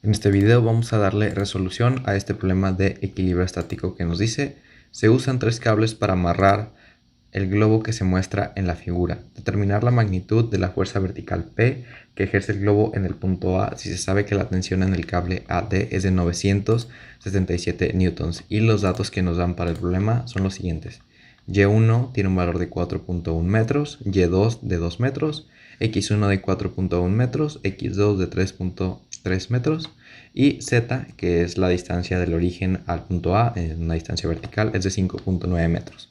En este video vamos a darle resolución a este problema de equilibrio estático que nos dice: se usan 3 cables para amarrar el globo que se muestra en la figura. Determinar la magnitud de la fuerza vertical P que ejerce el globo en el punto A si se sabe que la tensión en el cable AD es de 977 newtons. Y los datos que nos dan para el problema son los siguientes. Y1 tiene un valor de 4.1 metros, Y2 de 2 metros, X1 de 4.1 metros, X2 de 3.3 metros y Z, que es la distancia del origen al punto A en una distancia vertical, es de 5.9 metros.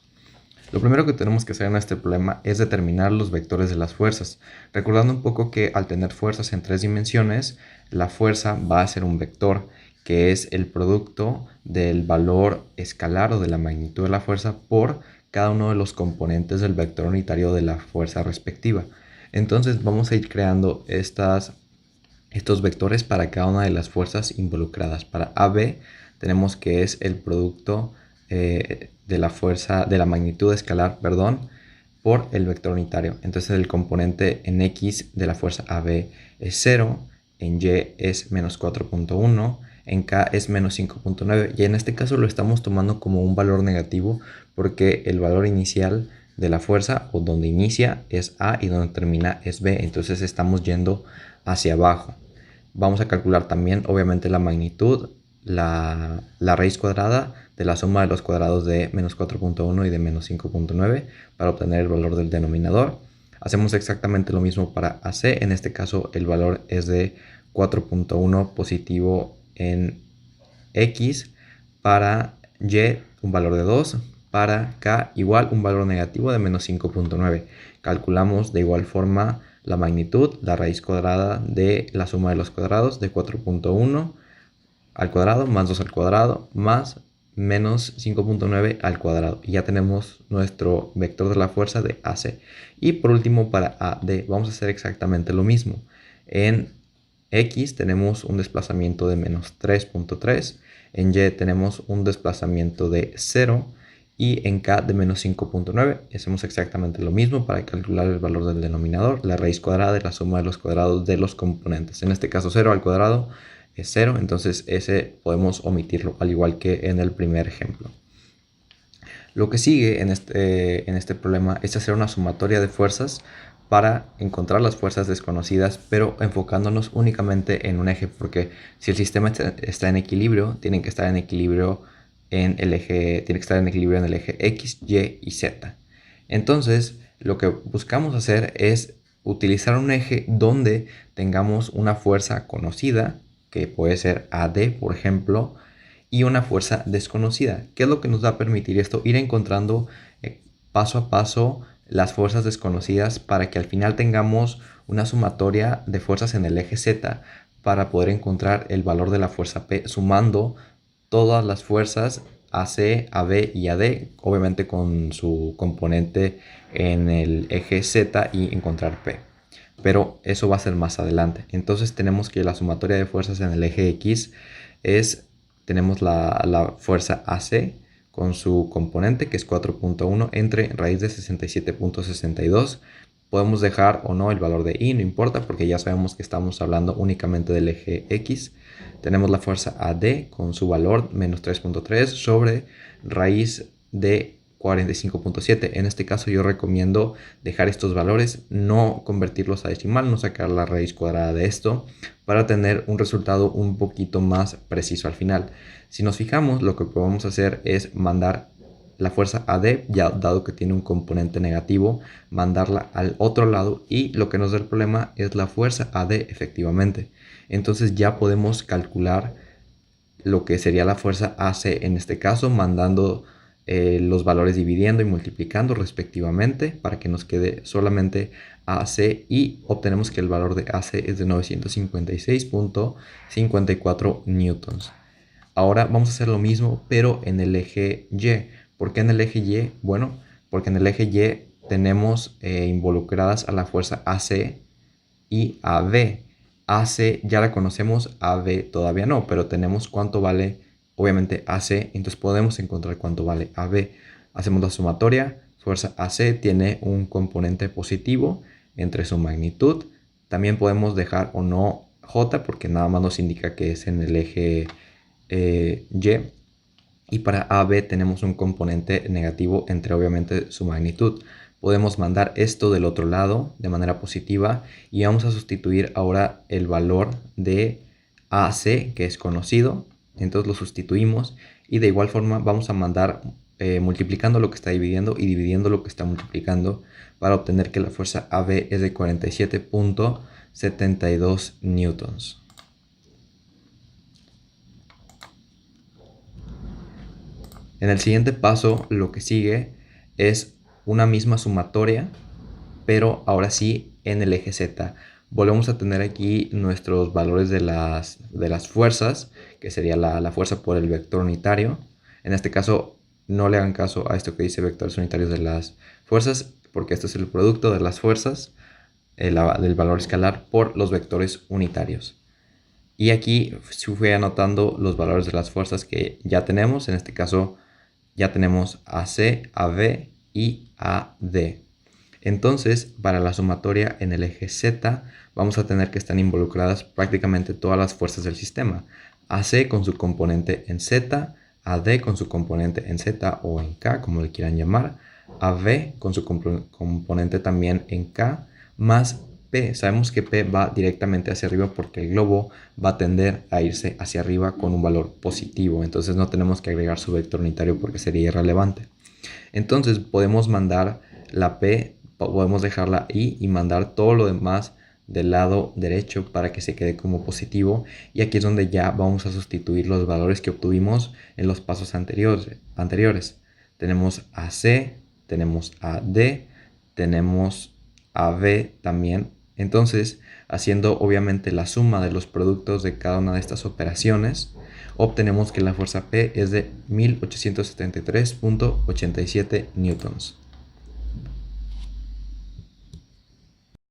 Lo primero que tenemos que hacer en este problema es determinar los vectores de las fuerzas, recordando un poco que al tener fuerzas en 3 dimensiones, la fuerza va a ser un vector, que es el producto del valor escalar o de la magnitud de la fuerza por cada uno de los componentes del vector unitario de la fuerza respectiva. Entonces vamos a ir creando estos vectores para cada una de las fuerzas involucradas. Para AB tenemos que es el producto de la fuerza, de la magnitud escalar, por el vector unitario. Entonces el componente en X de la fuerza AB es 0, en Y es menos 4.1, en K es menos 5.9 y en este caso lo estamos tomando como un valor negativo porque el valor inicial de la fuerza, o donde inicia, es A y donde termina es B, entonces estamos yendo hacia abajo. Vamos a calcular también obviamente la magnitud, la raíz cuadrada de la suma de los cuadrados de menos 4.1 y de menos 5.9 para obtener el valor del denominador. Hacemos exactamente lo mismo para AC, en este caso el valor es de 4.1 positivo en X, para Y un valor de 2, para K igual un valor negativo de menos 5.9. Calculamos de igual forma la magnitud, la raíz cuadrada de la suma de los cuadrados de 4.1 al cuadrado más 2 al cuadrado más menos 5.9 al cuadrado. Y ya tenemos nuestro vector de la fuerza de AC. Y por último para AD vamos a hacer exactamente lo mismo. En X tenemos un desplazamiento de menos 3.3, en Y tenemos un desplazamiento de 0 y en K de menos 5.9. Hacemos exactamente lo mismo para calcular el valor del denominador, la raíz cuadrada de la suma de los cuadrados de los componentes. En este caso 0 al cuadrado es 0, entonces ese podemos omitirlo, al igual que en el primer ejemplo. Lo que sigue en este problema es hacer una sumatoria de fuerzas para encontrar las fuerzas desconocidas, pero enfocándonos únicamente en un eje, porque si el sistema está en equilibrio, tiene que estar en equilibrio en el eje X, Y y Z. Entonces, lo que buscamos hacer es utilizar un eje donde tengamos una fuerza conocida, que puede ser AD, por ejemplo, y una fuerza desconocida. ¿Qué es lo que nos va a permitir esto? Ir encontrando paso a paso las fuerzas desconocidas para que al final tengamos una sumatoria de fuerzas en el eje Z para poder encontrar el valor de la fuerza P sumando todas las fuerzas AC, AB y AD, obviamente con su componente en el eje Z, y encontrar P. Pero eso va a ser más adelante. Entonces tenemos que la sumatoria de fuerzas en el eje X tenemos la fuerza AC con su componente, que es 4.1 entre raíz de 67.62. Podemos dejar o no el valor de I, no importa, porque ya sabemos que estamos hablando únicamente del eje X. Tenemos la fuerza AD con su valor menos 3.3 sobre raíz de 45.7. En este caso yo recomiendo dejar estos valores, no convertirlos a decimal, no sacar la raíz cuadrada de esto, para tener un resultado un poquito más preciso al final. Si nos fijamos, lo que podemos hacer es mandar la fuerza AD, ya dado que tiene un componente negativo, mandarla al otro lado, y lo que nos da el problema es la fuerza AD efectivamente. Entonces ya podemos calcular lo que sería la fuerza AC en este caso, mandando los valores dividiendo y multiplicando respectivamente para que nos quede solamente AC, y obtenemos que el valor de AC es de 956.54 newtons. Ahora vamos a hacer lo mismo pero en el eje Y. ¿Por qué en el eje Y? Bueno, porque en el eje Y tenemos involucradas a la fuerza AC y AB. AC ya la conocemos, AB todavía no, pero tenemos cuánto vale obviamente AC, entonces podemos encontrar cuánto vale AB. Hacemos la sumatoria, fuerza AC tiene un componente positivo entre su magnitud. También podemos dejar o no J porque nada más nos indica que es en el eje Y. Y para AB tenemos un componente negativo entre obviamente su magnitud. Podemos mandar esto del otro lado de manera positiva y vamos a sustituir ahora el valor de AC, que es conocido. Entonces lo sustituimos y de igual forma vamos a mandar multiplicando lo que está dividiendo y dividiendo lo que está multiplicando para obtener que la fuerza AB es de 47.72 newtons. En el siguiente paso lo que sigue es una misma sumatoria, pero ahora sí en el eje Z. Volvemos a tener aquí nuestros valores de las fuerzas, que sería la fuerza por el vector unitario. En este caso no le hagan caso a esto que dice vectores unitarios de las fuerzas, porque esto es el producto de las fuerzas, del valor escalar por los vectores unitarios. Y aquí fui anotando los valores de las fuerzas que ya tenemos. En este caso ya tenemos AC, AB y AD. Entonces, para la sumatoria en el eje Z, vamos a tener que estar involucradas prácticamente todas las fuerzas del sistema. AC con su componente en Z, AD con su componente en Z o en K, como le quieran llamar, AB con su componente también en K, más P. Sabemos que P va directamente hacia arriba porque el globo va a tender a irse hacia arriba con un valor positivo. Entonces no tenemos que agregar su vector unitario porque sería irrelevante. Entonces podemos mandar la P, podemos dejarla ahí y mandar todo lo demás del lado derecho para que se quede como positivo. Y aquí es donde ya vamos a sustituir los valores que obtuvimos en los pasos anteriores. Tenemos AC, tenemos AD, tenemos AB también. Entonces, haciendo obviamente la suma de los productos de cada una de estas operaciones, obtenemos que la fuerza P es de 1873.87 newtons.